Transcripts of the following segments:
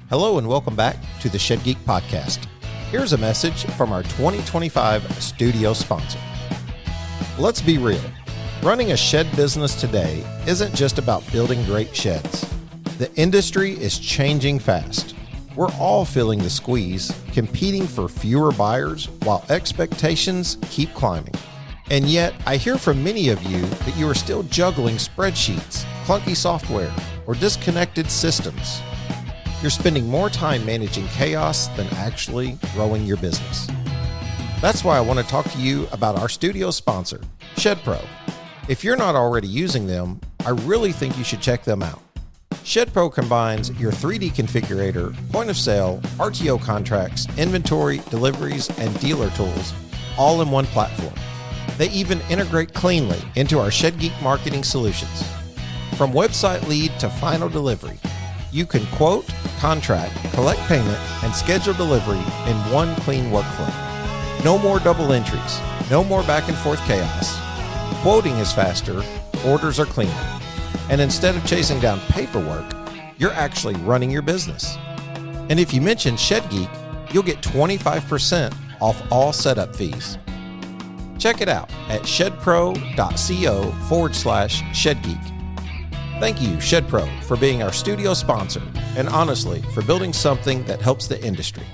Hello and welcome back to the Shed Geek Podcast. Here's a message from our 2025 studio sponsor. Let's be real. Running a shed business today isn't just about building great sheds. The industry is changing fast. We're all feeling the squeeze, competing for fewer buyers while expectations keep climbing. And yet, I hear from many of you that you are still juggling spreadsheets, clunky software, or disconnected systems. You're spending more time managing chaos than actually growing your business. That's why I want to talk to you about our studio sponsor, ShedPro. If you're not already using them, I really think you should check them out. ShedPro combines your 3D configurator, point of sale, RTO contracts, inventory, deliveries, and dealer tools all in one platform. They even integrate cleanly into our Shed Geek marketing solutions. From website lead to final delivery, you can quote, contract, collect payment, and schedule delivery in one clean workflow. No more double entries, no more back and forth chaos. Quoting is faster, orders are cleaner. And instead of chasing down paperwork, you're actually running your business. And if you mention Shed Geek, you'll get 25% off all setup fees. Check it out at shedpro.co/ShedGeek. Thank you, ShedPro, for being our studio sponsor, and honestly, for building something that helps the industry.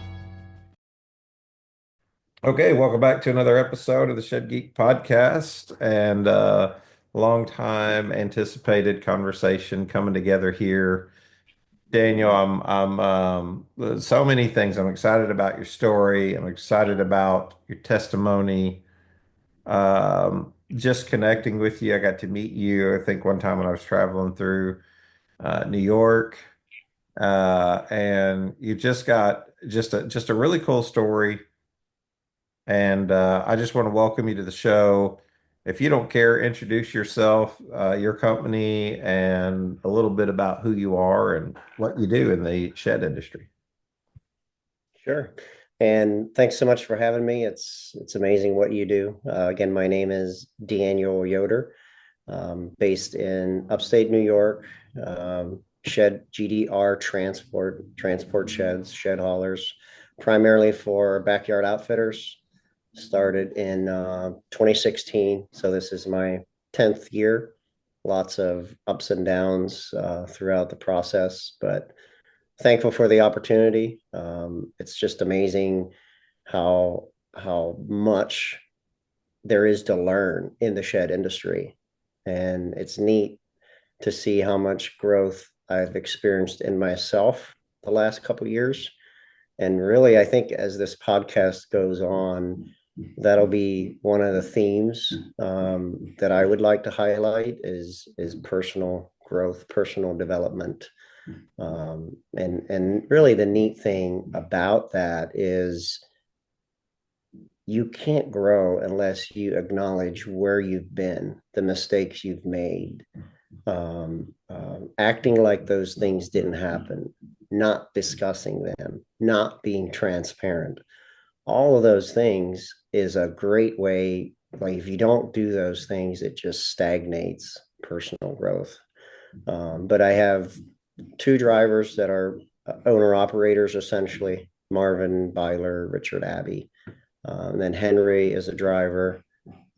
Okay, welcome back to another episode of the Shed Geek Podcast, and long time anticipated conversation coming together here. Daniel, I'm so many things. I'm excited about your story. I'm excited about your testimony. Just connecting with you. I got to meet you, I think one time when I was traveling through New York. And you just got just a really cool story. And I just want to welcome you to the show. If you don't care, introduce yourself, your company, and a little bit about who you are and what you do in the shed industry. Sure. And thanks so much for having me. It's amazing what you do. Again, my name is Daniel Yoder, based in upstate New York. Shed GDR transport sheds, shed haulers, primarily for backyard outfitters. Started in 2016, so this is my 10th year. Lots of ups and downs throughout the process, but thankful for the opportunity. It's just amazing how much there is to learn in the shed industry, and it's neat to see how much growth I've experienced in myself the last couple of years. And really, I think as this podcast goes on, that'll be one of the themes that I would like to highlight is personal growth, personal development. And really the neat thing about that is you can't grow unless you acknowledge where you've been, the mistakes you've made, acting like those things didn't happen, not discussing them, not being transparent. All of those things is a great way. Like if you don't do those things, it just stagnates personal growth. But I have two drivers that are owner operators, essentially Marvin Byler, Richard Abbey. And then Henry is a driver.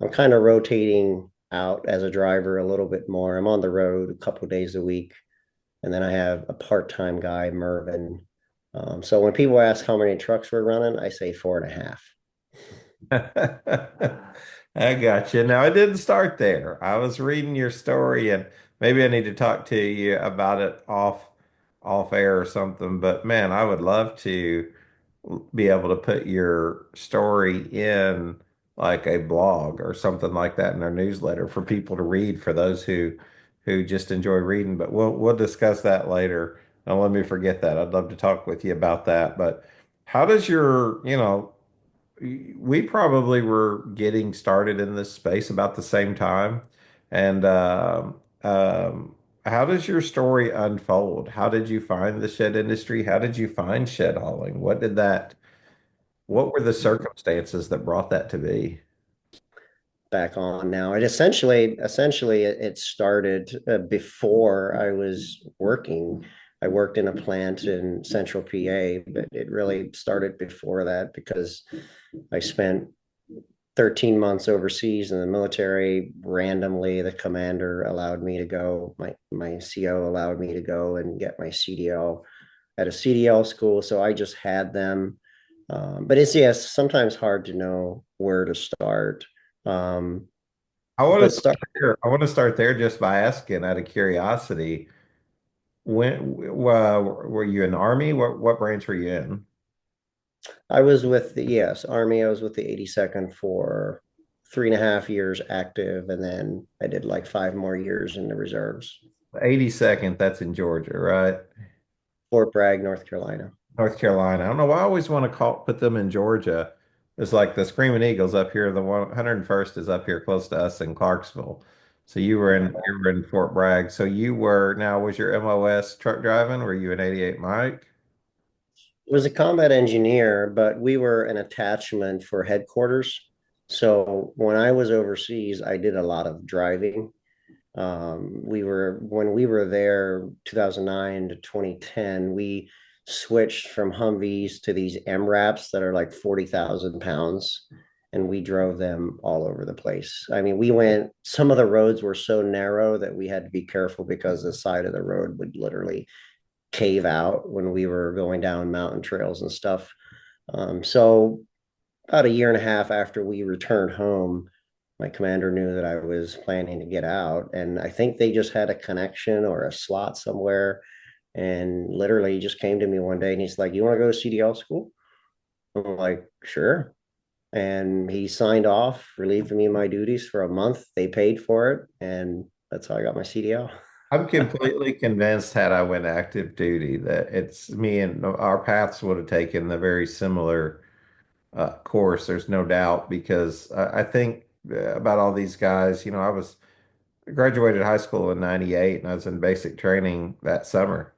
I'm kind of rotating out as a driver a little bit more. I'm on the road a couple of days a week. And then I have a part-time guy, Mervin. So when people ask how many trucks we're running, I say 4.5. I got you. Now, I didn't start there. I was reading your story, and maybe I need to talk to you about it off air or something. But man, I would love to be able to put your story in like a blog or something like that in our newsletter for people to read, for those who just enjoy reading. But we'll discuss that later. Don't let me forget that. I'd love to talk with you about that. But how does we probably were getting started in this space about the same time. And how does your story unfold? How did you find the shed industry? How did you find shed hauling? What were the circumstances that brought that to be? Back on now. It essentially it started before I was working. I worked in a plant in central PA, but it really started before that because I spent 13 months overseas in the military. Randomly, the commander allowed me to go. My CO allowed me to go and get my CDL at a CDL school. So I just had them. But it's, yes, sometimes hard to know where to start. Um, I want to but start. start there. I want to start there just by asking out of curiosity. When were you in the Army? What branch were you in? I was with the, yes, Army. I was with the 82nd for 3.5 years active, and then I did like 5 more years in the reserves. 82nd, that's in Georgia, right? Fort Bragg, North Carolina. North Carolina. I don't know why I always want to put them in Georgia. It's like the Screaming Eagles up here. The 101st is up here close to us in Clarksville. So you were in Fort Bragg. So you were now was your MOS truck driving? Were you an 88 Mike? Was a combat engineer, but we were an attachment for headquarters. So when I was overseas, I did a lot of driving. When we were there, 2009 to 2010, we switched from Humvees to these MRAPs that are like 40,000 pounds, and we drove them all over the place. I mean, some of the roads were so narrow that we had to be careful because the side of the road would literally cave out when we were going down mountain trails and stuff. So about a year and a half after we returned home, my commander knew that I was planning to get out, and I think they just had a connection or a slot somewhere. And literally, he just came to me one day and he's like, "You want to go to CDL school?" I'm like, "Sure." And he signed off, relieved me of my duties for a month. They paid for it, and that's how I got my CDL. I'm completely convinced had I went active duty that it's me and our paths would have taken the very similar course. There's no doubt because I think about all these guys. I graduated high school in '98 and I was in basic training that summer.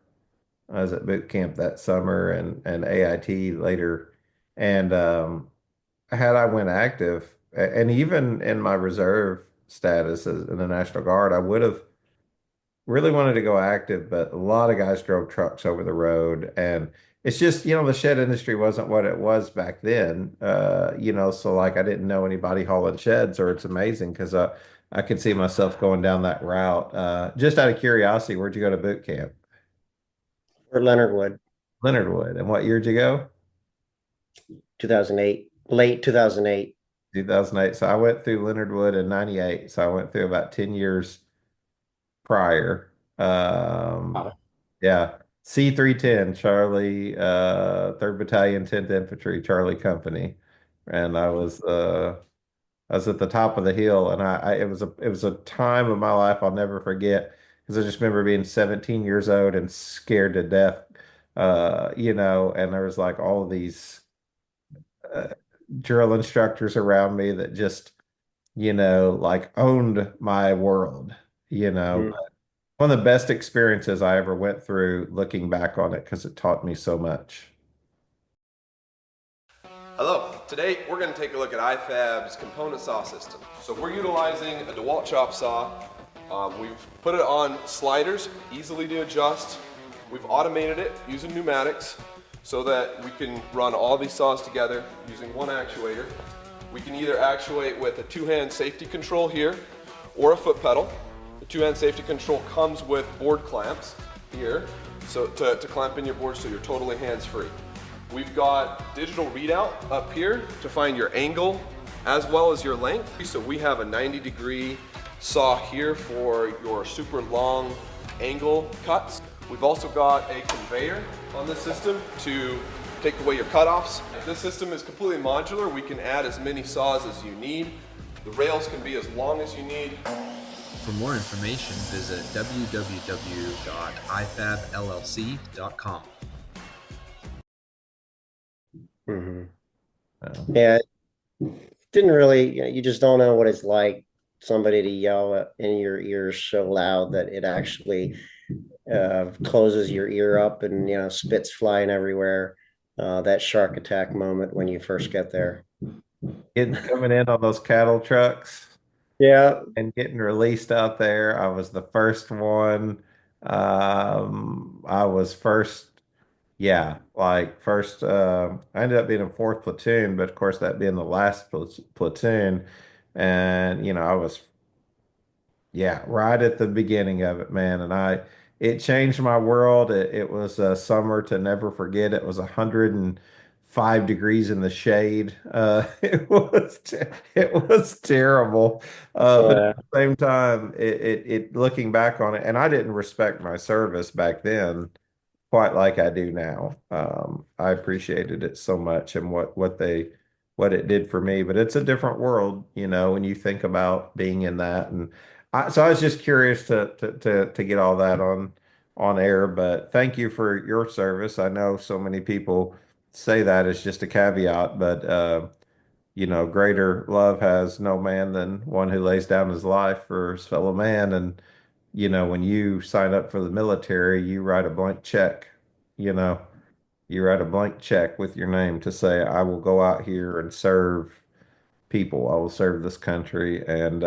I was at boot camp that summer and AIT later. And had I went active, and even in my reserve status in the National Guard, I would have really wanted to go active, but a lot of guys drove trucks over the road. And it's just, the shed industry wasn't what it was back then. So like I didn't know anybody hauling sheds, or it's amazing because I could see myself going down that route. Just out of curiosity, where'd you go to boot camp? For Leonard Wood, Leonard Wood. And what year did you go? 2008, late 2008. 2008. So I went through Leonard Wood in '98. So I went through about 10 years prior. Wow. Yeah. C310, Charlie, 3rd Battalion, 10th Infantry, Charlie Company. And I was at the top of the hill, and it was a time of my life I'll never forget because I just remember being 17 years old and scared to death. And there was like all of these uh, drill instructors around me that just, like owned my world, you know. Mm. One of the best experiences I ever went through looking back on it because it taught me so much. Hello, today we're going to take a look at IFAB's component saw system. So we're utilizing a DeWalt chop saw. We've put it on sliders, easily to adjust. We've automated it using pneumatics so that we can run all these saws together using one actuator. We can either actuate with a two-hand safety control here or a foot pedal. The two-hand safety control comes with board clamps here, so to clamp in your board so you're totally hands-free. We've got digital readout up here to find your angle as well as your length. So we have a 90-degree saw here for your super long angle cuts. We've also got a conveyor on this system to take away your cutoffs. This system is completely modular. We can add as many saws as you need. The rails can be as long as you need. For more information, visit www.ifabllc.com. Mm-hmm. So, Yeah, didn't really, you just don't know what it's like somebody to yell in your ears so loud that it actually closes your ear up and, spits flying everywhere. That shark attack moment when you first get there. coming in on those cattle trucks Yeah. and getting released out there, I was the first one. I was first, yeah, like first, I ended up being in fourth platoon, but of course that being the last platoon. And, I was, yeah, right at the beginning of it, man. It changed my world. It was a summer to never forget. It was 105 degrees in the shade. It was terrible. But at Yeah. the same time, looking back on it, and I didn't respect my service back then quite like I do now. I appreciated it so much and what it did for me. But it's a different world, when you think about being in that. And so I was just curious to get all that on air. But thank you for your service. I know so many people say that as just a caveat, but greater love has no man than one who lays down his life for his fellow man. And when you sign up for the military, you write a blank check, you know, you write a blank check with your name to say, I will go out here and serve people. I will serve this country. And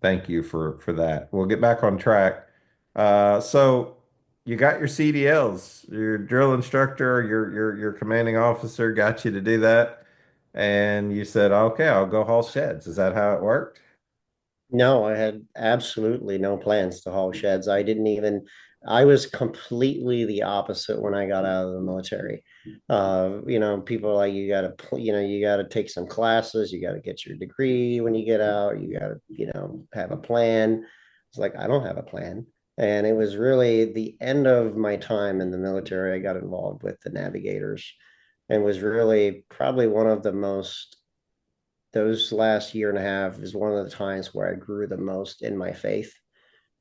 thank you for that. We'll get back on track. So you got your CDLs, your drill instructor, your commanding officer got you to do that. And you said, okay, I'll go haul sheds. Is that how it worked? No, I had absolutely no plans to haul sheds. I was completely the opposite when I got out of the military. People are like, you got to take some classes, you got to get your degree when you get out, you got to, have a plan. It's like, I don't have a plan. And it was really the end of my time in the military. I got involved with the navigators and was really probably one of the most those last year and a half is one of the times where I grew the most in my faith.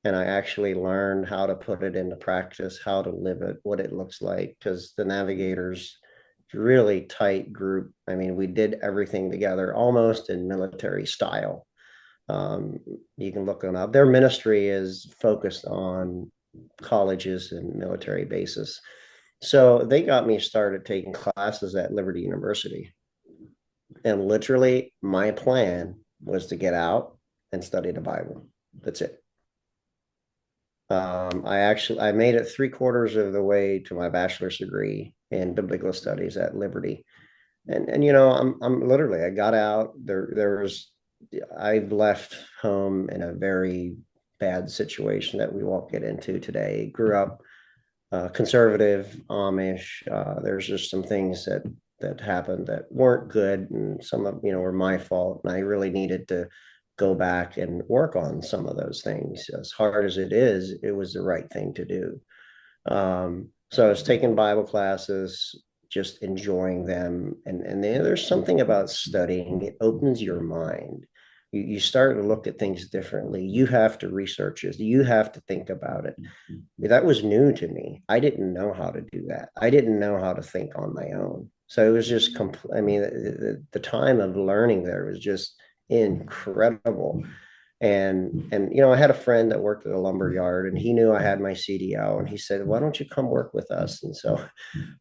And I actually learned how to put it into practice, how to live it, what it looks like. Because the navigators, really tight group. I mean, we did everything together almost in military style. Um, you can look them up. Their ministry is focused on colleges and military bases. So they got me started taking classes at Liberty University. And literally, my plan was to get out and study the Bible. That's it. I made it 3/4 of the way to my bachelor's degree in biblical studies at Liberty, and I'm literally I got out there was I've left home in a very bad situation that we won't get into today. Grew up conservative Amish. There's just some things that happened that weren't good, and some of were my fault. And I really needed to go back and work on some of those things. As hard as it is, it was the right thing to do. So I was taking Bible classes, just enjoying them, and then there's something about studying. It opens your mind. You start to look at things differently. You have to research it. You have to think about it. That was new to me. I didn't know how to do that. I didn't know how to think on my own. So it was just I mean, the time of learning there was just incredible. And I had a friend that worked at a lumber yard, and he knew I had my CDL, and he said, "Why don't you come work with us?" And so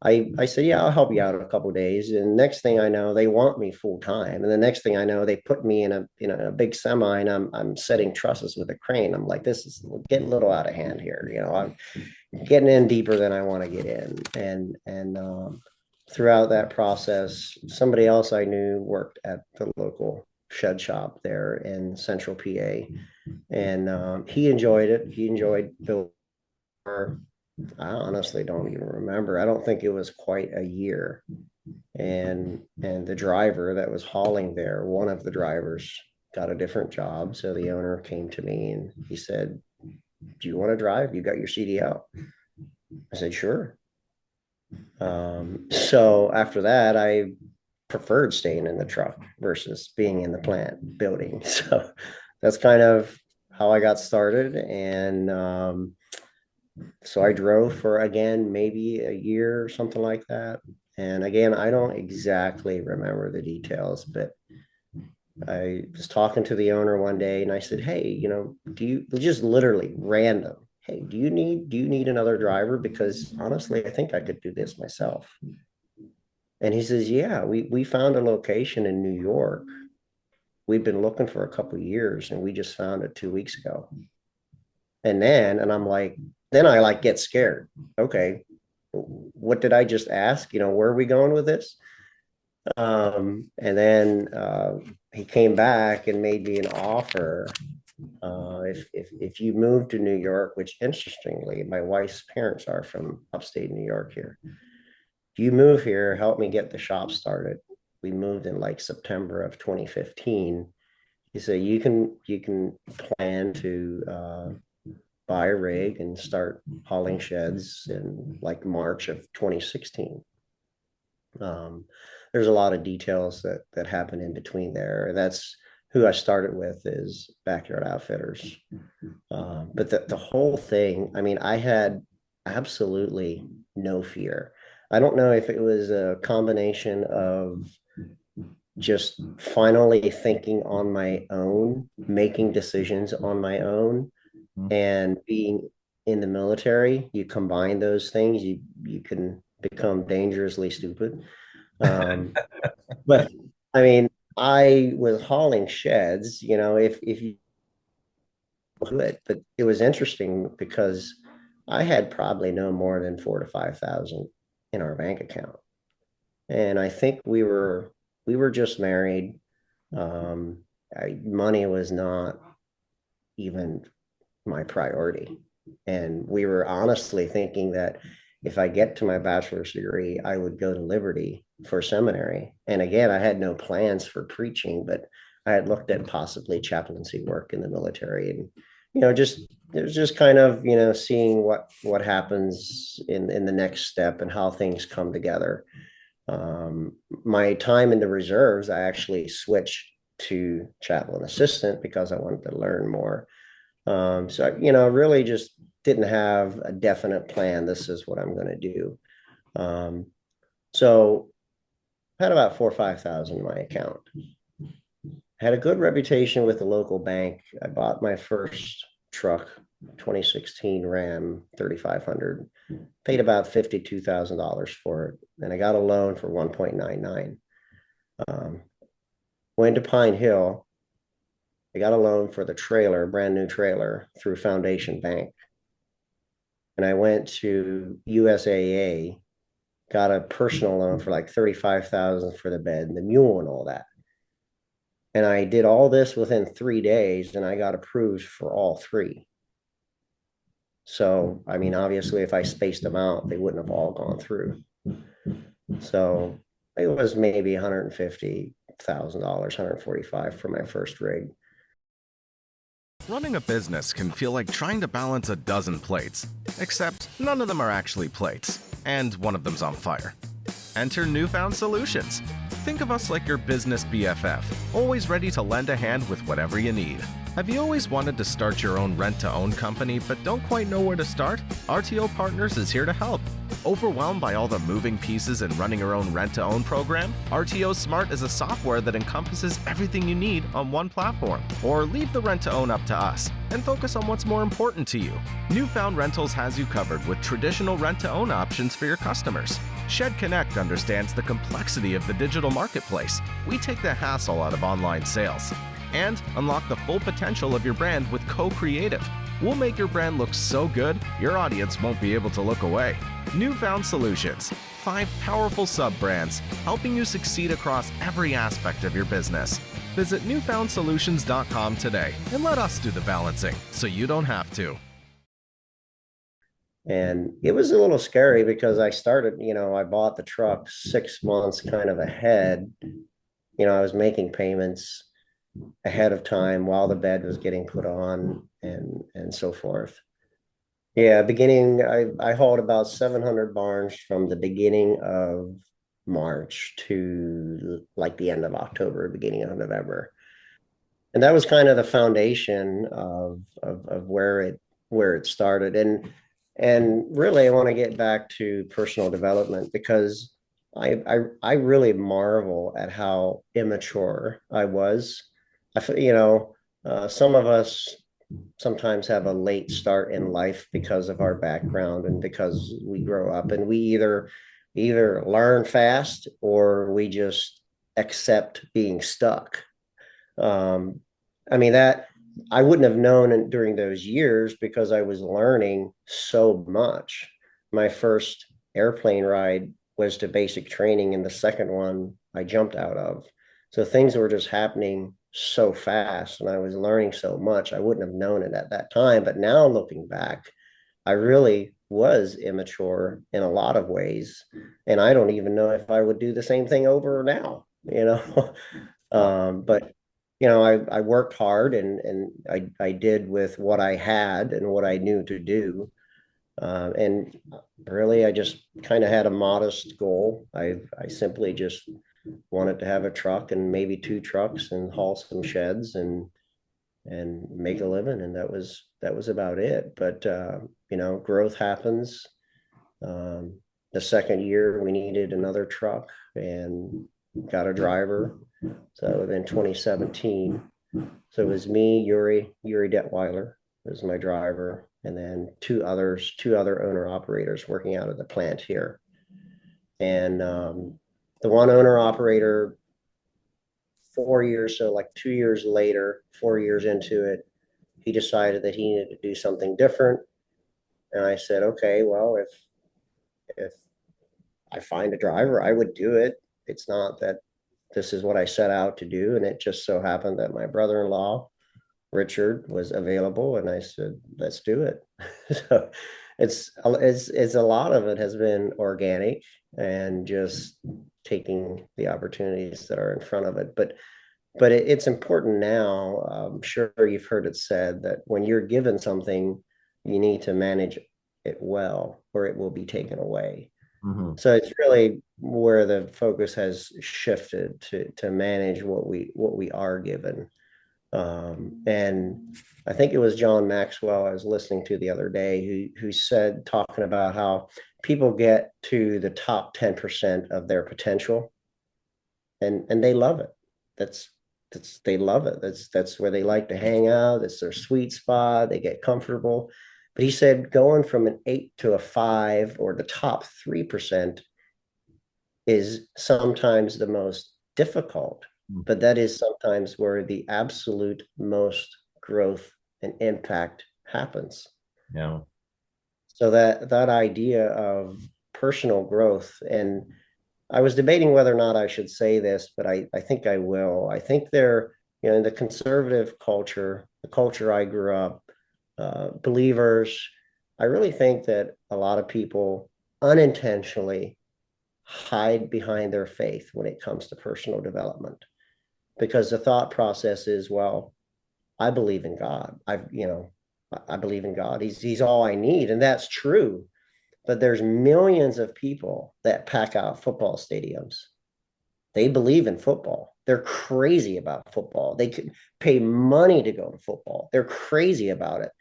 I said, "Yeah, I'll help you out in a couple of days." And next thing I know, they want me full time. And the next thing I know, they put me in a big semi, and I'm setting trusses with a crane. I'm like, this is getting a little out of hand here. I'm getting in deeper than I want to get in. And throughout that process, somebody else I knew worked at the local shed shop there in Central PA, and he enjoyed it. He enjoyed building. I honestly don't even remember. I don't think it was quite a year. And the driver that was hauling there, one of the drivers got a different job. So the owner came to me and he said, "Do you want to drive? You got your CDL?" I said, "Sure." So after that, I preferred staying in the truck versus being in the plant building. So that's kind of how I got started. And so I drove for, again, maybe a year or something like that. And again, I don't exactly remember the details, but I was talking to the owner one day and I said, "Hey, do you just literally random? Hey, do you need another driver? Because honestly, I think I could do this myself." And he says, "Yeah, we found a location in New York. We've been looking for a couple of years and we just found it 2 weeks ago." And I'm like, then I like get scared. Okay, what did I just ask? Where are we going with this? And then he came back and made me an offer. If you move to New York, which interestingly, my wife's parents are from upstate New York here. If you move here, help me get the shop started. We moved in like September of 2015. He said you can plan to buy a rig and start hauling sheds in like March of 2016. Um, there's a lot of details that happen in between there. That's who I started with, is Backyard Outfitters. But the whole thing, I mean, I had absolutely no fear. I don't know if it was a combination of just finally thinking on my own, making decisions on my own, and being in the military. You combine those things, you can become dangerously stupid. But I mean, I was hauling sheds, if you do it, but it was interesting because I had probably no more than 4 to 5 thousand in our bank account. And I think we were just married. Money was not even my priority. And we were honestly thinking that if I get to my bachelor's degree, I would go to Liberty for seminary. And again, I had no plans for preaching, but I had looked at possibly chaplaincy work in the military. And, just it was just kind of, seeing what happens in the next step and how things come together. My time in the reserves, I actually switched to chaplain assistant because I wanted to learn more. So, really just didn't have a definite plan. This is what I'm going to do. So I had about 4 or 5 thousand in my account. Had a good reputation with the local bank. I bought my first truck, 2016 Ram 3500, paid about $52,000 for it. And I got a loan for 1.99. Went to Pine Hill. I got a loan for the trailer, brand new trailer, through Foundation Bank. And I went to USAA, got a personal loan for like 35,000 for the bed and the mule and all that. And I did all this within 3 days, and I got approved for all three. So, I mean, obviously, if I spaced them out, they wouldn't have all gone through. So it was maybe $150,000, 145 for my first rig. Running a business can feel like trying to balance a dozen plates, except none of them are actually plates, and one of them's on fire. Enter Newfound Solutions. Think of us like your business BFF, always ready to lend a hand with whatever you need. Have you always wanted to start your own rent-to-own company but don't quite know where to start? RTO Partners is here to help. Overwhelmed by all the moving pieces in running your own rent-to-own program? RTO Smart is a software that encompasses everything you need on one platform. Or leave the rent-to-own up to us and focus on what's more important to you. Newfound Rentals has you covered with traditional rent-to-own options for your customers. Shed Connect understands the complexity of the digital marketplace. We take the hassle out of online sales. And unlock the full potential of your brand with Co-Creative. We'll make your brand look so good, your audience won't be able to look away. Newfound Solutions. 5 powerful sub-brands helping you succeed across every aspect of your business. Visit newfoundsolutions.com today and let us do the balancing so you don't have to. And it was a little scary because I started, I bought the truck 6 months kind of ahead. I was making payments ahead of time while the bed was getting put on and so forth. Yeah, I hauled about 700 barns from the beginning of March to like the end of October, beginning of November. And that was kind of the foundation of where it started. And really I want to get back to personal development because I really marvel at how immature I was. Some of us sometimes have a late start in life because of our background and because we grow up, and we either learn fast or we just accept being stuck. I mean, I wouldn't have known during those years because I was learning so much. My first airplane ride was to basic training, and the second one I jumped out of. So things were just happening so fast, and I was learning so much. I wouldn't have known it at that time. But now looking back, I really was immature in a lot of ways. And I don't even know if I would do the same thing over now, you know. But I worked hard and I did with what I had and what I knew to do. And really, I just kind of had a modest goal. I simply just wanted to have a truck and maybe two trucks and haul some sheds and make a living, and that was about it. But growth happens. The second year, we needed another truck and got a driver. So that would have been 2017. So it was me, Yuri Detweiler was my driver, and then two other owner operators working out of the plant here. And the one owner operator, 4 years, so like 2 years later, 4 years into it, he decided that he needed to do something different. And I said, okay, well, if I find a driver, I would do it. It's not that this is what I set out to do. And it just so happened that my brother-in-law, Richard, was available, and I said, let's do it. So it's a lot of it has been organic and just taking the opportunities that are in front of it. But it's important now. I'm sure you've heard it said that when you're given something, you need to manage it well, or it will be taken away. Mhm. So it's really where the focus has shifted to manage what we are given. And I think it was John Maxwell I was listening to the other day who said, talking about how people get to the top 10% of their potential, and they love it. That's they love it. That's where they like to hang out. That's their sweet spot. They get comfortable. But he said going from an 8 to a 5, or the top 3%, is sometimes the most difficult, but that is sometimes where the absolute most growth and impact happens. Yeah. So that idea of personal growth, and I was debating whether or not I should say this, but I think I will. I think in the conservative culture, the culture I grew up, believers, I really think that a lot of people unintentionally hide behind their faith when it comes to personal development, because the thought process is, well, I believe in God. I believe in God. He's all I need, and that's true. But there's millions of people that pack out football stadiums. They believe in football. They're crazy about football. They could pay money to go to football. They're crazy about it.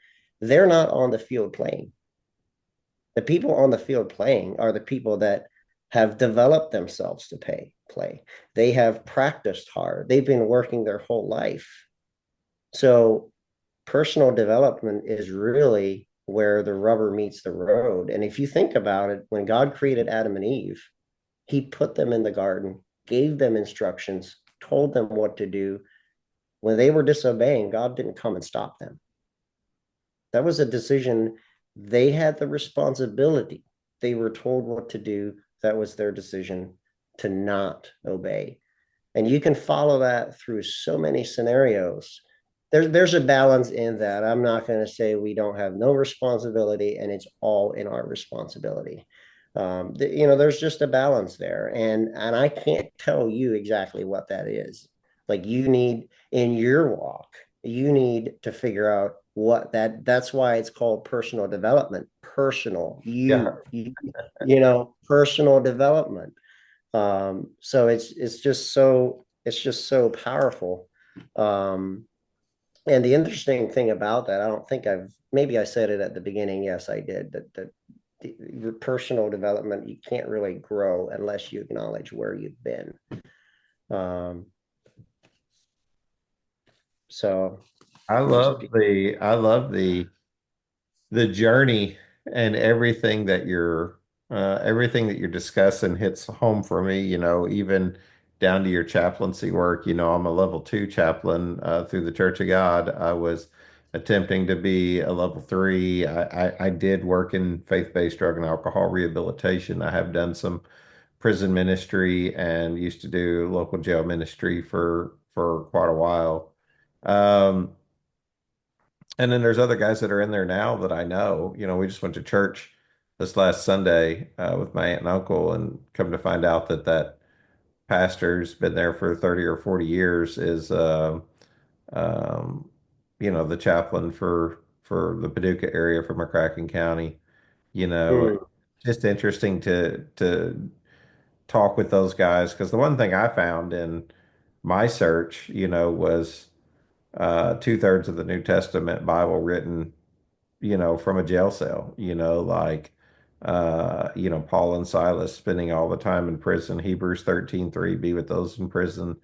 They're not on the field playing. The people on the field playing are the people that have developed themselves to play. They have practiced hard. They've been working their whole life. So personal development is really where the rubber meets the road. And if you think about it, when God created Adam and Eve, he put them in the garden, gave them instructions, told them what to do. When they were disobeying, God didn't come and stop them. That was a decision. They had the responsibility. They were told what to do. That was their decision to not obey. And you can follow that through so many scenarios. There's a balance in that. I'm not going to say we don't have no responsibility and it's all in our responsibility. There's just a balance there, and I can't tell you exactly what that is. Like, you need, in your walk, you need to figure out that's why it's called personal development. Yeah. Personal development. So it's just so powerful. And the interesting thing about that, I don't think maybe I said it at the beginning. Yes, I did. That your personal development, you can't really grow unless you acknowledge where you've been. So I love the journey, and everything that you're discussing hits home for me. Even down to your chaplaincy work. I'm a level 2 chaplain through the Church of God. I was attempting to be a level 3. I did work in faith-based drug and alcohol rehabilitation. I have done some prison ministry and used to do local jail ministry for quite a while. Um, and then there's other guys that are in there now that I know. We just went to church this last Sunday with my aunt and uncle, and come to find out that pastor's been there for 30 or 40 years, is um, the chaplain for the Paducah area for McCracken County. Mm, Just interesting to talk with those guys, because the one thing I found in my search, was 2/3 of the New Testament Bible written, from a jail cell, like, Paul and Silas spending all the time in prison. Hebrews 13:3, be with those in prison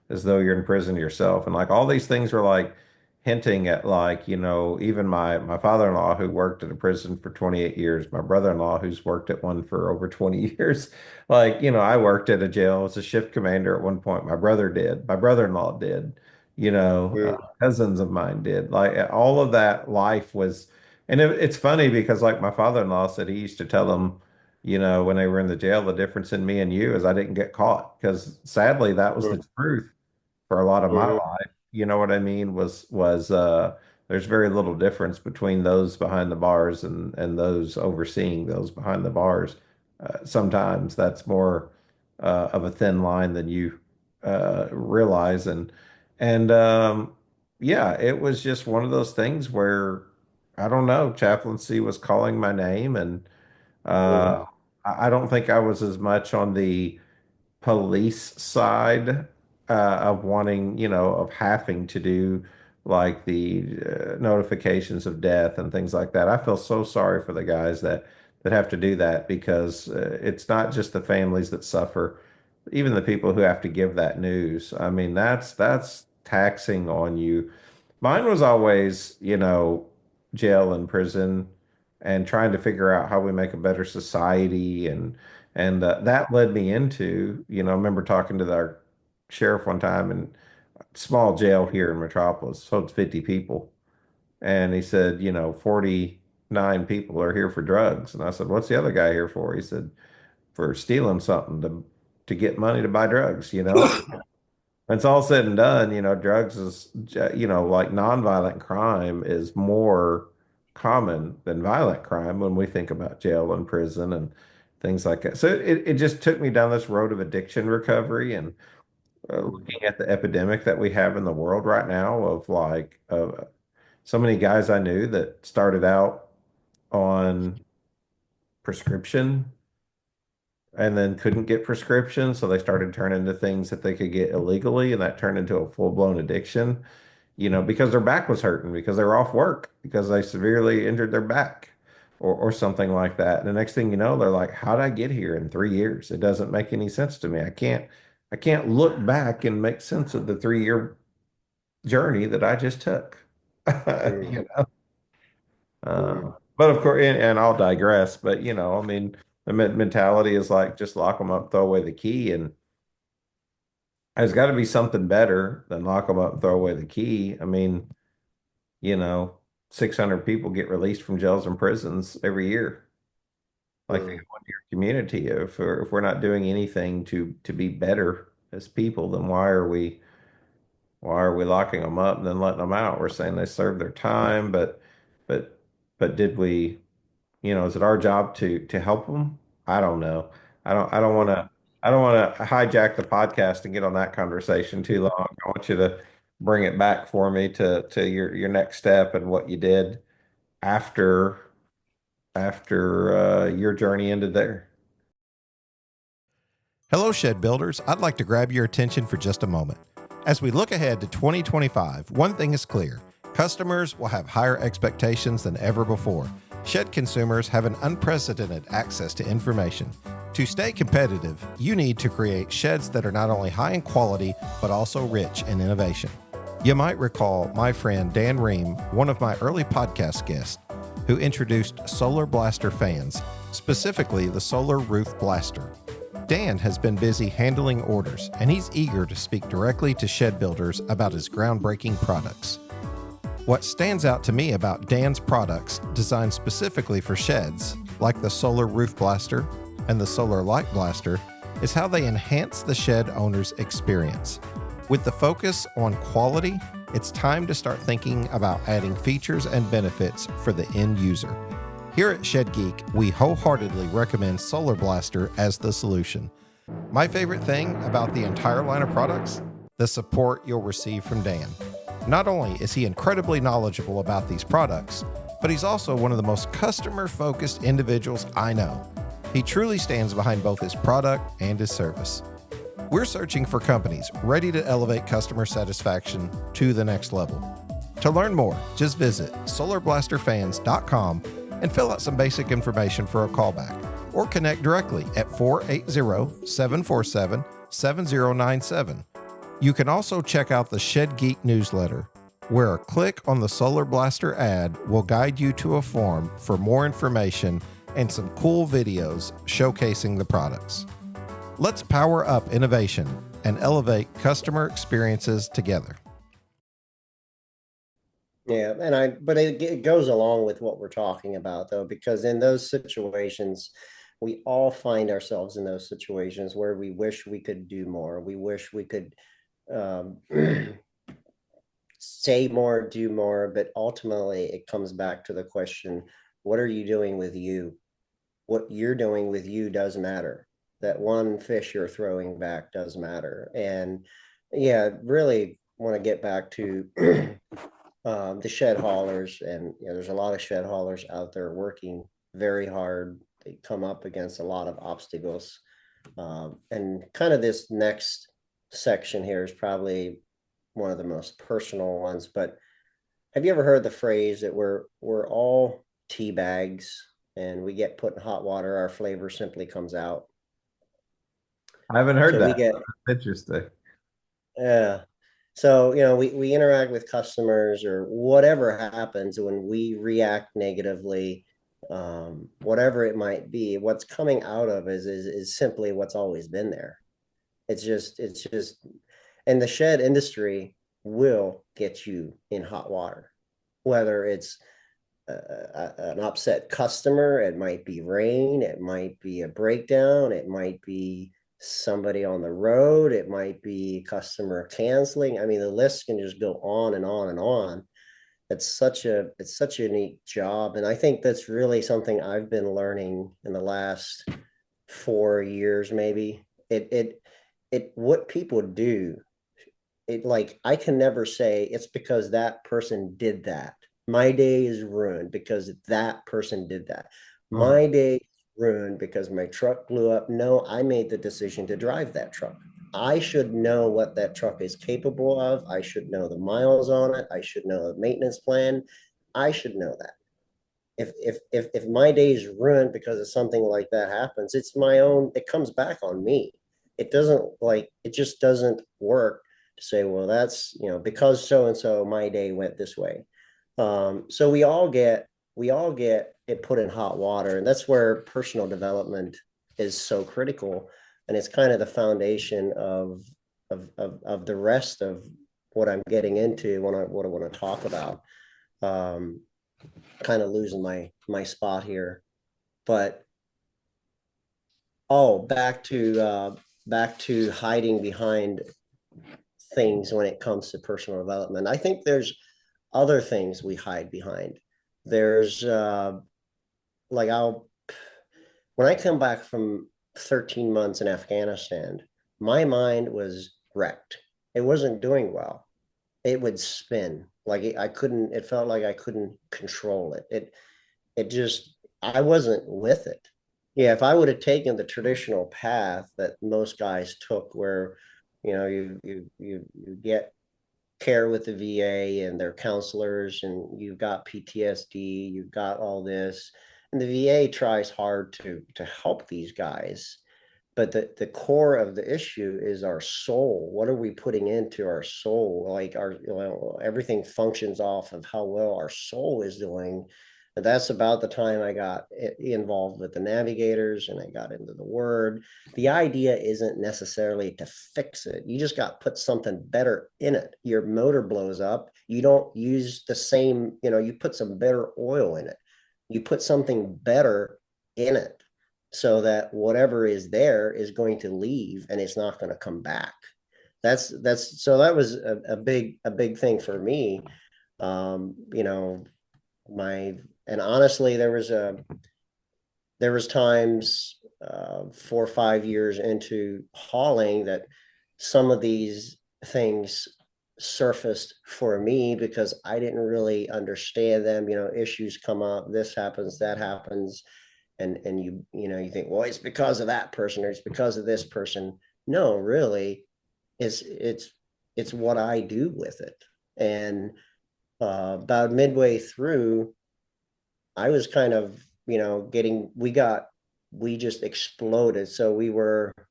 as though you're in prison yourself. And like all these things were like hinting at, like, even my father-in-law, who worked at a prison for 28 years, my brother-in-law who's worked at one for over 20 years. Like, I worked at a jail as a shift commander at one point. My brother-in-law did, mm, cousins of mine did. Like all of that life was, and it's funny because like my father-in-law said he used to tell them, when they were in the jail, the difference in me and you is I didn't get caught, because sadly that was mm, the truth for a lot of my mhm, life. You know what I mean? Was there's very little difference between those behind the bars and those overseeing those behind the bars. Sometimes that's more of a thin line than you realize, and yeah, it was just one of those things where I don't know, chaplaincy was calling my name, and uh, mm, I don't think I was as much on the police side of wanting, of having to do like the notifications of death and things like that. I feel so sorry for the guys that have to do that, because it's not just the families that suffer, even the people who have to give that news. I mean, that's taxing on you. Mine was always, jail and prison, and trying to figure out how we make a better society, and that led me into, I remember talking to our sheriff one time in small jail here in Metropolis, so it's 50 people, and he said, 49 people are here for drugs, and I said, what's the other guy here for? He said, for stealing something to get money to buy drugs. When it's all said and done, drugs is, like nonviolent crime is more common than violent crime when we think about jail and prison and things like that. So it just took me down this road of addiction recovery, and looking at the epidemic that we have in the world right now of like so many guys I knew that started out on prescription and then couldn't get prescriptions, so they started turning to things that they could get illegally, and that turned into a full-blown addiction, because their back was hurting, because they were off work, because they severely injured their back, or something like that. And the next thing you know, they're like, how did I get here in 3 years? It doesn't make any sense to me. I can't look back and make sense of the 3-year journey that I just took. mm, You know? mm, But of course, and I'll digress, but I mean, the mentality is like, just lock them up, throw away the key, and there's got to be something better than lock them up and throw away the key. I mean, you know, 600 people get released from jails and prisons every year, like they mm, go into your community. If we're not doing anything to be better as people, then why are we locking them up and then letting them out? We're saying they served their time, but but did we? Is it our job to help them? I don't know. I don't want to I don't want to hijack the podcast and get on that conversation too long. I want you to bring it back for me to your next step and what you did after your journey ended there. Hello, Shed Builders. I'd like to grab your attention for just a moment. As we look ahead to 2025, one thing is clear. Customers will have higher expectations than ever before. Shed consumers have an unprecedented access to information. To stay competitive, you need to create sheds that are not only high in quality, but also rich in innovation. You might recall my friend Dan Ream, one of my early podcast guests, who introduced Solar Blaster fans, specifically the Solar Roof Blaster. Dan has been busy handling orders, and he's eager to speak directly to shed builders about his groundbreaking products. What stands out to me about Dan's products, designed specifically for sheds, like the Solar Roof Blaster and the Solar Light Blaster, is how they enhance the shed owner's experience. With the focus on quality, it's time to start thinking about adding features and benefits for the end user. Here at Shed Geek, we wholeheartedly recommend Solar Blaster as the solution. My favorite thing about the entire line of products? The support you'll receive from Dan. Not only is he incredibly knowledgeable about these products, but he's also one of the most customer-focused individuals I know. He truly stands behind both his product and his service. We're searching for companies ready to elevate customer satisfaction to the next level. To learn more, just visit solarblasterfans.com and fill out some basic information for a callback, or connect directly at 480-747-7097. You can also check out the Shed Geek newsletter, where a click on the Solar Blaster ad will guide you to a form for more information and some cool videos showcasing the products. Let's power up innovation and elevate customer experiences together. Yeah, but it goes along with what we're talking about, though, because in those situations, we all find ourselves in those situations where we wish we could do more. We wish we could say more, do more, but ultimately it comes back to the question, what are you doing with you? What you're doing with you does matter. That one fish you're throwing back does matter. And yeah, really want to get back to the shed haulers. And there's a lot of shed haulers out there working very hard. They come up against a lot of obstacles. And kind of this next section here is probably one of the most personal ones, but have you ever heard the phrase that we're all tea bags and we get put in hot water, our flavor simply comes out? I haven't heard So that. we get, Interesting. yeah. So, we interact with customers or whatever happens when we react negatively, whatever it might be, what's coming out of is simply what's always been there. It's just, and the shed industry will get you in hot water, whether it's an upset customer, it might be rain, it might be a breakdown, it might be somebody on the road, it might be customer canceling. I mean, the list can just go on and on and on. It's such a unique job, and I think that's really something I've been learning in the last 4 years, maybe. What people do, I can never say it's because that person did that. My day is ruined because that person did that. My day is ruined because my truck blew up. No, I made the decision to drive that truck. I should know what that truck is capable of. I should know the miles on it. I should know the maintenance plan. I should know that. If my day is ruined because of something like that happens, it's my own, it comes back on me. It just doesn't work to say, well, that's, because so-and-so, my day went this way. So we all get it put in hot water, and that's where personal development is so critical. And it's kind of the foundation of the rest of what I'm getting into what I want to talk about. Kind of losing my spot here, but back to hiding behind things when it comes to personal development. I think there's other things we hide behind. There's when I come back from 13 months in Afghanistan, my mind was wrecked. It wasn't doing well. It would spin it felt like I couldn't control it. I wasn't with it. Yeah, if I would have taken the traditional path that most guys took, where you get care with the VA and their counselors, and you've got PTSD, you've got all this, and the VA tries hard to help these guys, but the core of the issue is our soul. What are we putting into our soul? Everything functions off of how well our soul is doing, And that's about the time I got involved with the navigators and I got into the word. The idea isn't necessarily to fix it. You just got to put something better in it. Your motor blows up. You don't use the same, you put some better oil in it. You put something better in it so that whatever is there is going to leave and it's not going to come back. So that was a big thing for me. You know, and honestly, there was times 4 or 5 years into hauling that some of these things surfaced for me because I didn't really understand them. Issues come up, this happens, that happens, and you think, well, it's because of that person or it's because of this person. No, really, it's what I do with it. And about midway through, I was kind of, we just exploded. So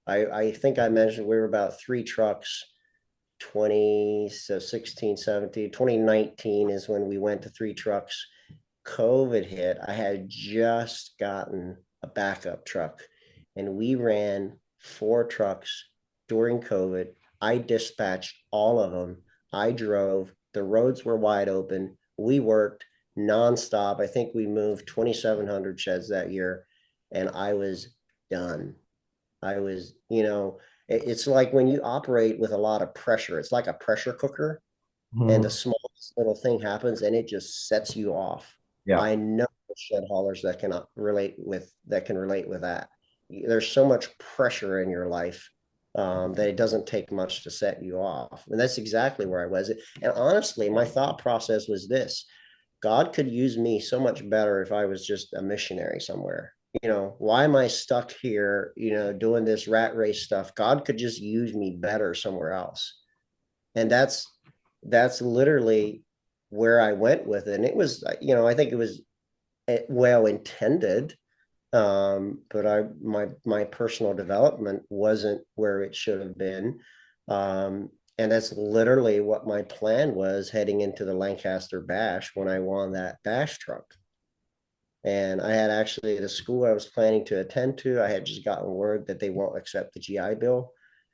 I think I mentioned we were about 3 trucks, 16, 17, 2019 is when we went to 3 trucks. COVID hit. I had just gotten a backup truck and we ran 4 trucks during COVID. I dispatched all of them. I drove, the roads were wide open. We worked nonstop. I think we moved 2,700 sheds that year, and I was done. I was, it's like when you operate with a lot of pressure, it's like a pressure cooker, and the smallest little thing happens and it just sets you off. Yeah. I know shed haulers that can relate with that. There's so much pressure in your life that it doesn't take much to set you off. And that's exactly where I was. And honestly, my thought process was this: God could use me so much better if I was just a missionary somewhere. Why am I stuck here, doing this rat race stuff? God could just use me better somewhere else. And that's literally where I went with it. And it was, I think it was well intended. But my personal development wasn't where it should have been. And that's literally what my plan was heading into the Lancaster Bash when I won that Bash truck. And I had actually the school I was planning to attend to, I had just gotten word that they won't accept the GI Bill.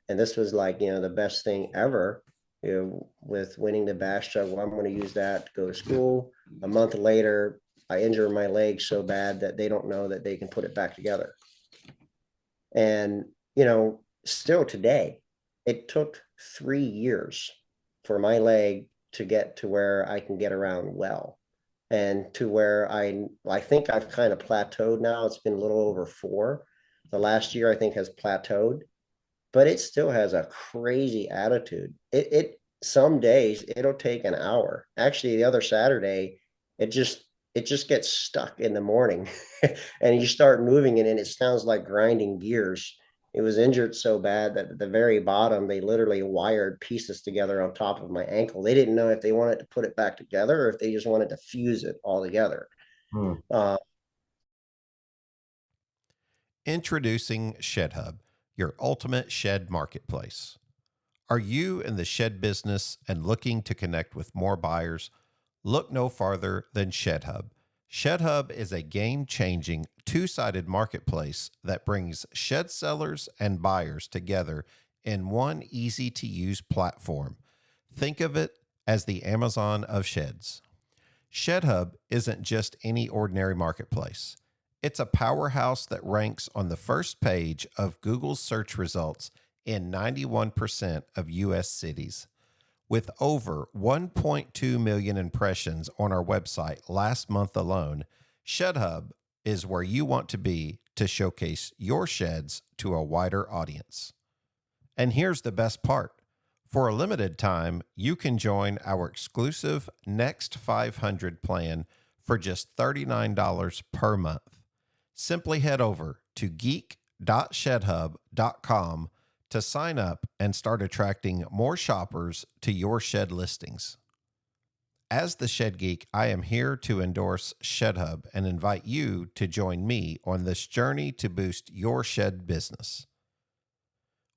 And this was like, the best thing ever, with winning the Bash truck. Well, I'm going to use that to go to school. A month later, I injured my leg so bad that they don't know that they can put it back together. And, still today, it took 3 years for my leg to get to where I can get around well, and to where I think I've kind of plateaued now. It's been a little over 4. The last year I think has plateaued, but it still has a crazy attitude. It some days it'll take an hour. Actually, the other Saturday, it just gets stuck in the morning and you start moving it and it sounds like grinding gears. It was injured so bad that at the very bottom, they literally wired pieces together on top of my ankle. They didn't know if they wanted to put it back together or if they just wanted to fuse it all together. Introducing ShedHub, your ultimate shed marketplace. Are you in the shed business and looking to connect with more buyers? Look no farther than ShedHub. ShedHub is a game-changing, two-sided marketplace that brings shed sellers and buyers together in one easy-to-use platform. Think of it as the Amazon of sheds. ShedHub isn't just any ordinary marketplace. It's a powerhouse that ranks on the first page of Google's search results in 91% of U.S. cities. With over 1.2 million impressions on our website last month alone, ShedHub is where you want to be to showcase your sheds to a wider audience. And here's the best part. For a limited time, you can join our exclusive Next 500 plan for just $39 per month. Simply head over to geek.shedhub.com to sign up and start attracting more shoppers to your shed listings. As the Shed Geek, I am here to endorse ShedHub and invite you to join me on this journey to boost your shed business.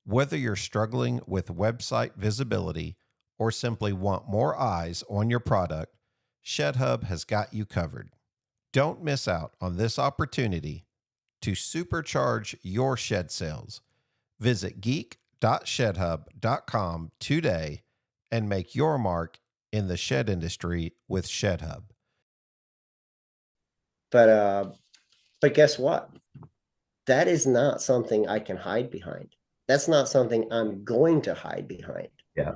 Whether you're struggling with website visibility or simply want more eyes on your product, ShedHub has got you covered. Don't miss out on this opportunity to supercharge your shed sales. Visit geek.shedhub.com today and make your mark in the shed industry with ShedHub. But guess what? That is not something I can hide behind. That's not something I'm going to hide behind. Yeah.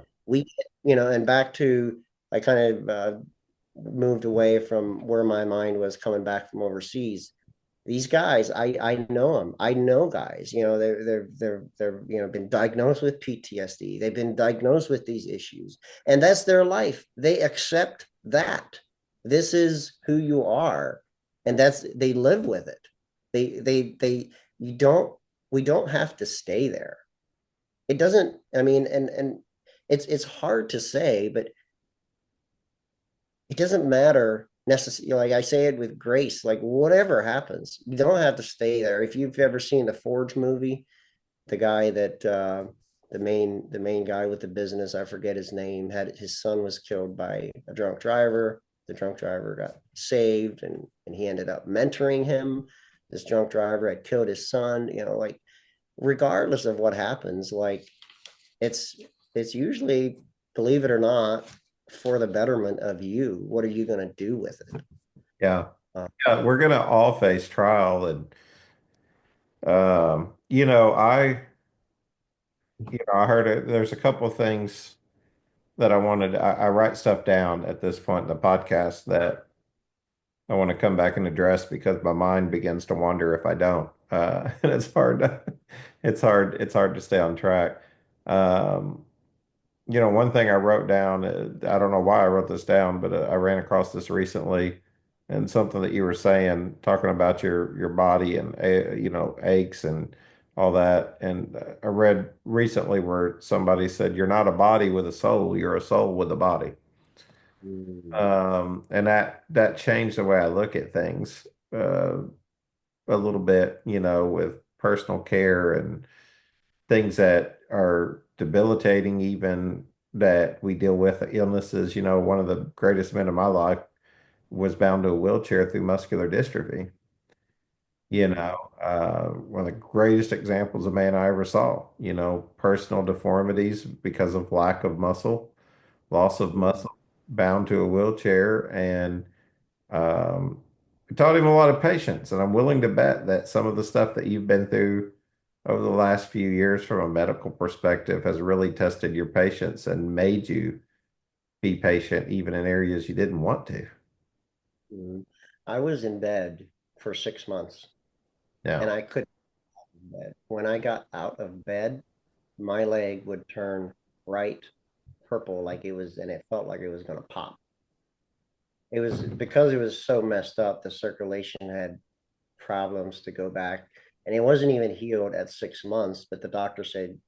And back to, I kind of moved away from where my mind was coming back from overseas. These guys, I know them. I know guys, they're been diagnosed with PTSD. They've been diagnosed with these issues, and that's their life. They accept that this is who you are, and they live with it. You don't, we don't have to stay there. It doesn't, I mean, and it's hard to say, but it doesn't matter necessarily. Like I say it with grace, like whatever happens, you don't have to stay there. If you've ever seen the Forge movie, the guy that the main guy with the business, I forget his name, had his son was killed by a drunk driver. The drunk driver got saved, and he ended up mentoring him. This drunk driver had killed his son. Like regardless of what happens, like it's usually, believe it or not, for the betterment of you. What are you going to do with it? Yeah. Yeah, we're going to all face trial. And, I heard there's a couple of things that I write stuff down at this point in the podcast that I want to come back and address because my mind begins to wander if I don't. And it's hard to stay on track. Um, one thing I wrote down, I don't know why I wrote this down, but I ran across this recently, and something that you were saying, talking about your body and aches and all that. And I read recently where somebody said, "You're not a body with a soul; you're a soul with a body." And that changed the way I look at things a little bit, with personal care and things that are debilitating, even that we deal with illnesses. One of the greatest men of my life was bound to a wheelchair through muscular dystrophy. One of the greatest examples of man I ever saw, personal deformities because of lack of muscle, loss of muscle, bound to a wheelchair, and it taught him a lot of patience. And I'm willing to bet that some of the stuff that you've been through over the last few years from a medical perspective has really tested your patience and made you be patient even in areas you didn't want to. I was in bed for 6 months, and Yeah. I couldn't get out of bed. When I got out of bed, my leg would turn bright purple, and it felt like it was going to pop. It was because it was so messed up. The circulation had problems to go back, and it wasn't even healed at 6 months. But the doctor said,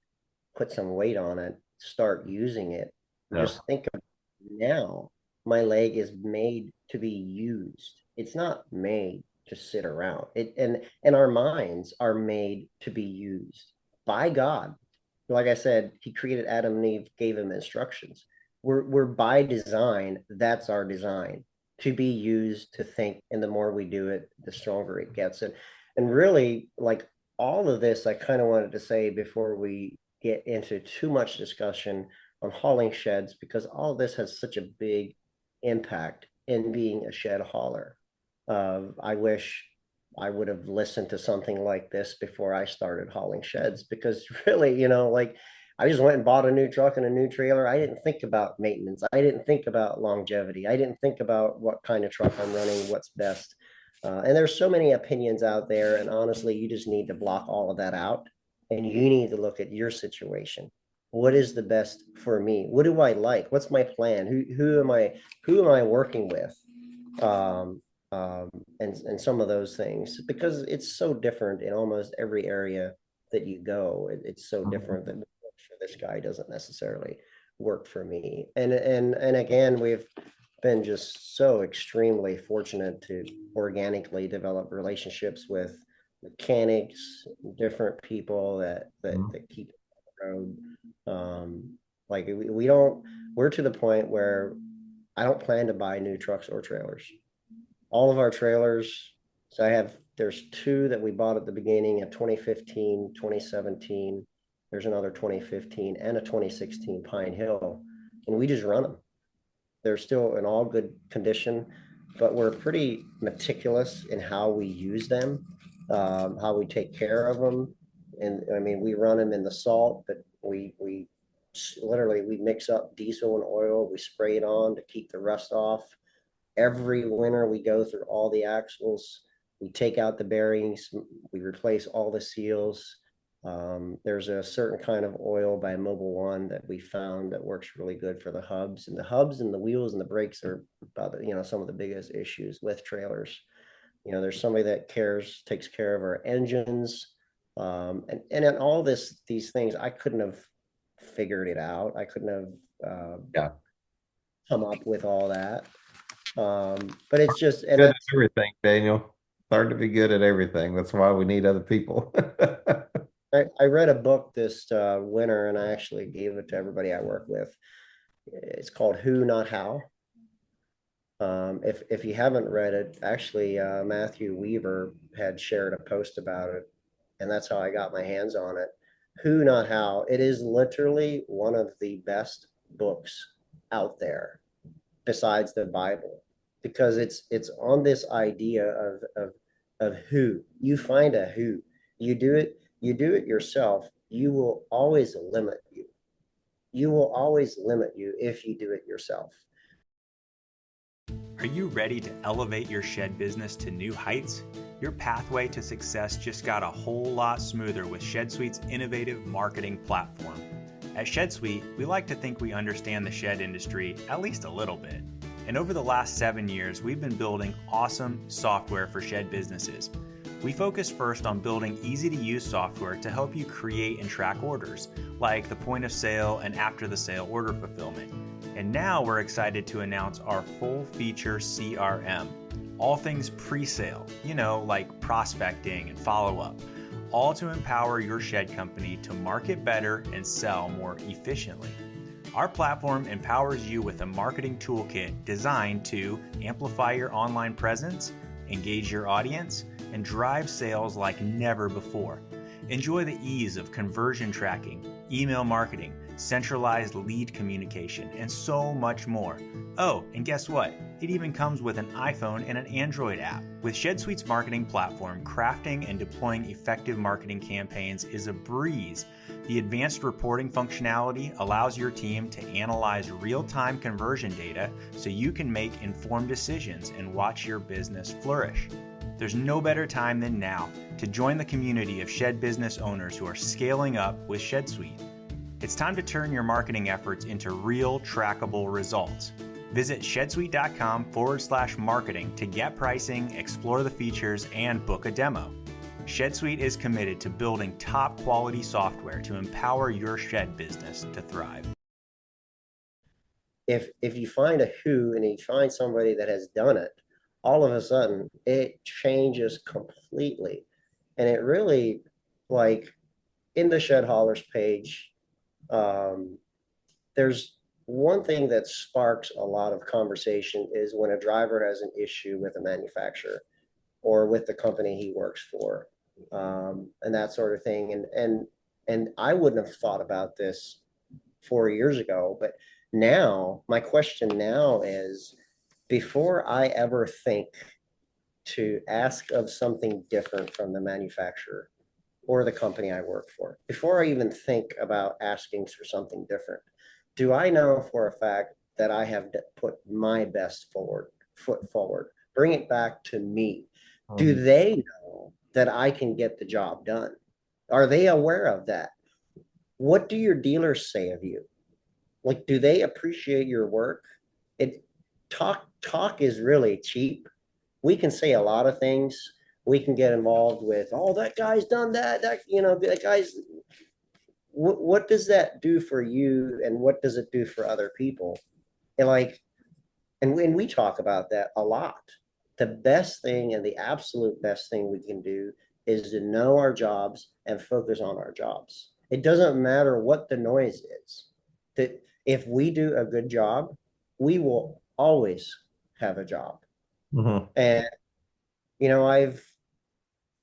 put some weight on it, start using it. Yeah. Just think of now, my leg is made to be used. It's not made to sit around. And our minds are made to be used by God. Like I said, he created Adam and Eve, gave him instructions. We're by design, that's our design, to be used, to think, and the more we do it, the stronger it gets. And really, like all of this, I kind of wanted to say before we get into too much discussion on hauling sheds, because all this has such a big impact in being a shed hauler. I wish I would have listened to something like this before I started hauling sheds, because really, like I just went and bought a new truck and a new trailer. I didn't think about maintenance. I didn't think about longevity. I didn't think about what kind of truck I'm running, what's best. And there's so many opinions out there. And honestly, you just need to block all of that out, and you need to look at your situation. What is the best for me? What do I like? What's my plan? Who am I working with? Um, um, and some of those things, because it's so different in almost every area that you go. It's so different that for this guy doesn't necessarily work for me. And again, we've been just so extremely fortunate to organically develop relationships with mechanics, different people that keep it on the road. Like we don't, we're to the point where I don't plan to buy new trucks or trailers. all of our trailers. So there's two that we bought at the beginning of 2015, 2017. There's another 2015 and a 2016 Pine Hill, and we just run them. They're still in all good condition, but we're pretty meticulous in how we use them, how we take care of them. And I mean, we run them in the salt, but we literally we mix up diesel and oil. We spray it on to keep the rust off. Every winter, we go through all the axles. We take out the bearings. We replace all the seals. There's a certain kind of oil by Mobil One that we found that works really good for the hubs, and the wheels and the brakes are about some of the biggest issues with trailers. There's somebody that takes care of our engines, and in all these things, I couldn't have figured it out. I couldn't have come up with all that. But it's just good at everything, Daniel. It's hard to be good at everything. That's why we need other people. I read a book this winter, and I actually gave it to everybody I work with. It's called Who, Not How. If you haven't read it, actually, Matthew Weaver had shared a post about it, and that's how I got my hands on it. Who, Not How. It is literally one of the best books out there, besides the Bible, because it's on this idea of who. You find a who. You do it yourself. You will always limit you. You will always limit you if you do it yourself. Are you ready to elevate your shed business to new heights? Your pathway to success just got a whole lot smoother with ShedSuite's innovative marketing platform. At ShedSuite, we like to think we understand the shed industry at least a little bit. And over the last 7 years, we've been building awesome software for shed businesses. We focus first on building easy-to-use software to help you create and track orders, like the point of sale and after-the-sale order fulfillment. And now we're excited to announce our full-feature CRM, all things pre-sale, like prospecting and follow-up, all to empower your shed company to market better and sell more efficiently. Our platform empowers you with a marketing toolkit designed to amplify your online presence, engage your audience, and drive sales like never before. Enjoy the ease of conversion tracking, email marketing, centralized lead communication, and so much more. Oh, and guess what? It even comes with an iPhone and an Android app. With ShedSuite's marketing platform, crafting and deploying effective marketing campaigns is a breeze. The advanced reporting functionality allows your team to analyze real-time conversion data so you can make informed decisions and watch your business flourish. There's no better time than now to join the community of shed business owners who are scaling up with ShedSuite. It's time to turn your marketing efforts into real, trackable results. Visit shedsuite.com/marketing to get pricing, explore the features, and book a demo. ShedSuite is committed to building top quality software to empower your shed business to thrive. If you find a who and you find somebody that has done it, all of a sudden it changes completely. And it really, like in the Shed Haulers page, there's one thing that sparks a lot of conversation is when a driver has an issue with a manufacturer or with the company he works for, and that sort of thing. And I wouldn't have thought about this 4 years ago, but now my question now is, before I ever think to ask of something different from the manufacturer or the company I work for, before I even think about asking for something different, do I know for a fact that I have put my best foot forward, bring it back to me? Do they know that I can get the job done? Are they aware of that? What do your dealers say of you? Like, do they appreciate your work? Talk is really cheap. We can say a lot of things. We can get involved with, oh, that guy's done that guy's. What does that do for you, and what does it do for other people? And we talk about that a lot. The best thing and the absolute best thing we can do is to know our jobs and focus on our jobs. It doesn't matter what the noise is. That if we do a good job, we will always have a job. Mhm. And, I've,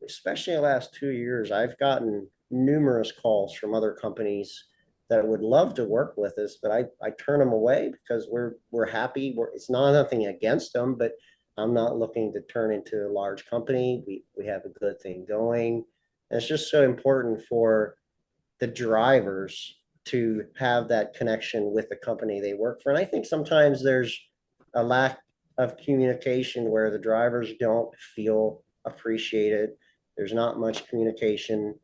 especially the last 2 years, I've gotten numerous calls from other companies that would love to work with us, but I turn them away because we're happy. It's not nothing against them, but I'm not looking to turn into a large company. We have a good thing going. And it's just so important for the drivers to have that connection with the company they work for. And I think sometimes there's a lack of communication where the drivers don't feel appreciated. There's not much communication,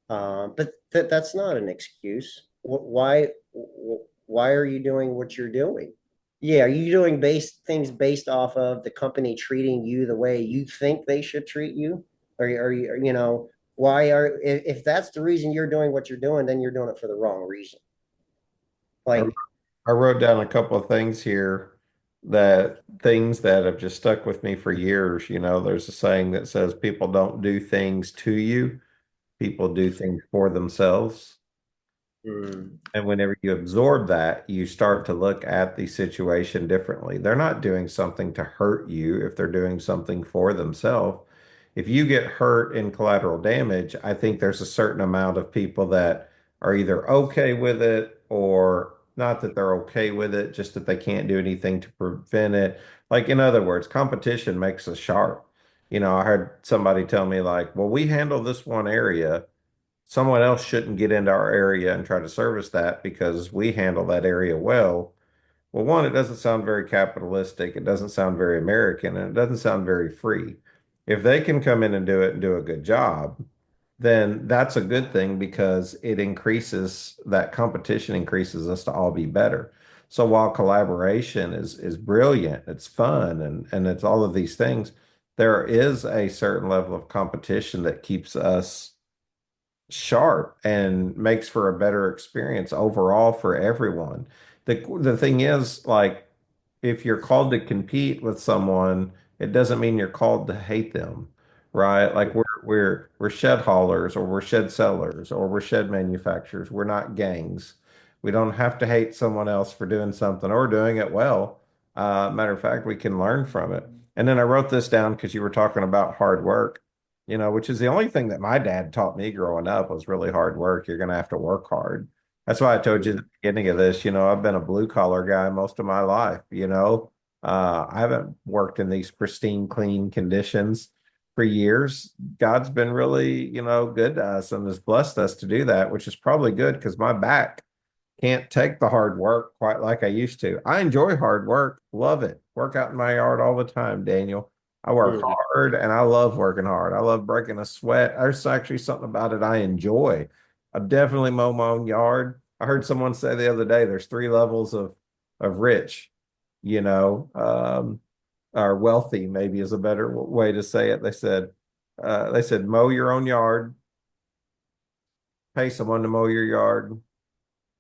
but that's not an excuse. Why are you doing what you're doing? Yeah, are you doing things based off of the company treating you the way you think they should treat you? Why if that's the reason you're doing what you're doing, then you're doing it for the wrong reason. I, Like, I wrote down a couple of things here that things that have just stuck with me for years. There's a saying that says people don't do things to you, people do things for themselves. And whenever you absorb that, you start to look at the situation differently. They're not doing something to hurt you if they're doing something for themselves. If you get hurt in collateral damage, I think there's a certain amount of people that are either okay with it or not that they're okay with it, just that they can't do anything to prevent it. Like, in other words, competition makes us sharp. I heard somebody tell me, like, well, we handle this one area. Someone else shouldn't get into our area and try to service that because we handle that area well. Well, one, it doesn't sound very capitalistic. It doesn't sound very American, and it doesn't sound very free. If they can come in and do it and do a good job, then that's a good thing because it increases that competition, increases us to all be better. So while collaboration is brilliant, it's fun, and it's all of these things, there is a certain level of competition that keeps us sharp and makes for a better experience overall for everyone. The thing is, like, if you're called to compete with someone, it doesn't mean you're called to hate them, right? Like we're shed haulers or we're shed sellers or we're shed manufacturers. We're not gangs. We don't have to hate someone else for doing something or doing it well. Matter of fact, we can learn from it. And then I wrote this down because you were talking about hard work, which is the only thing that my dad taught me growing up was really hard work. You're going to have to work hard. That's why I told you at the beginning of this, I've been a blue collar guy most of my life. I haven't worked in these pristine, clean conditions for years. God's been really, good to us and has blessed us to do that, which is probably good because my back can't take the hard work quite like I used to. I enjoy hard work, love it. Work out in my yard all the time, Daniel. I work hard and I love working hard. I love breaking a sweat. There's actually something about it I enjoy. I definitely mow my own yard. I heard someone say the other day there's three levels of rich, or wealthy maybe is a better way to say it. They said mow your own yard, pay someone to mow your yard,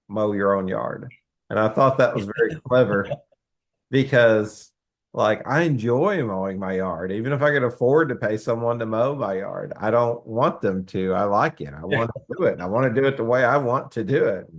mow your own yard. And I thought that was very clever because, like, I enjoy mowing my yard. Even if I could afford to pay someone to mow my yard, I don't want them to. I like it. I want to do it. I want to do it the way I want to do it.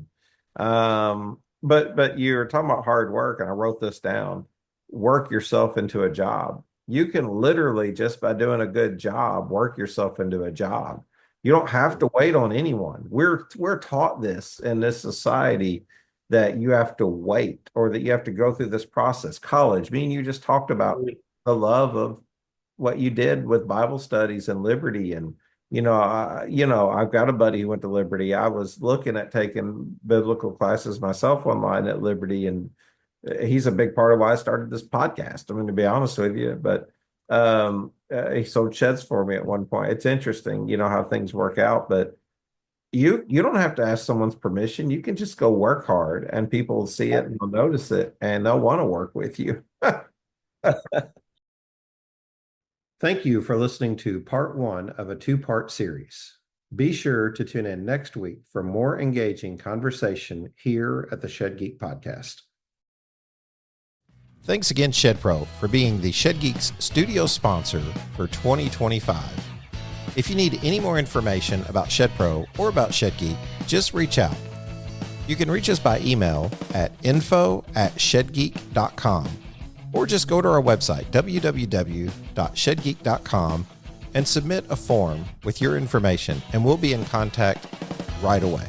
But you're talking about hard work, and I wrote this down. Work yourself into a job. You can literally, just by doing a good job, work yourself into a job. You don't have to wait on anyone. We're taught this in this society that you have to wait or that you have to go through this process. College, me and you just talked about the love of what you did with Bible studies and Liberty. And, I've got a buddy who went to Liberty. I was looking at taking biblical classes myself online at Liberty, and he's a big part of why I started this podcast. I'm going to be honest with you, but he sold sheds for me at one point. It's interesting, how things work out, but you don't have to ask someone's permission. You can just go work hard and people will see it and they'll notice it and they'll want to work with you. Thank you for listening to part 1 of a 2-part series. Be sure to tune in next week for more engaging conversation here at the Shed Geek Podcast. Thanks again, Shed Pro, for being the Shed Geeks studio sponsor for 2025. If you need any more information about Shed Pro or about Shed Geek, just reach out. You can reach us by email at info@shedgeek.com or just go to our website, www.shedgeek.com, and submit a form with your information, and we'll be in contact right away.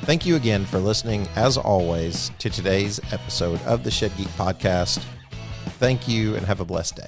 Thank you again for listening, as always, to today's episode of the Shed Geek Podcast. Thank you and have a blessed day.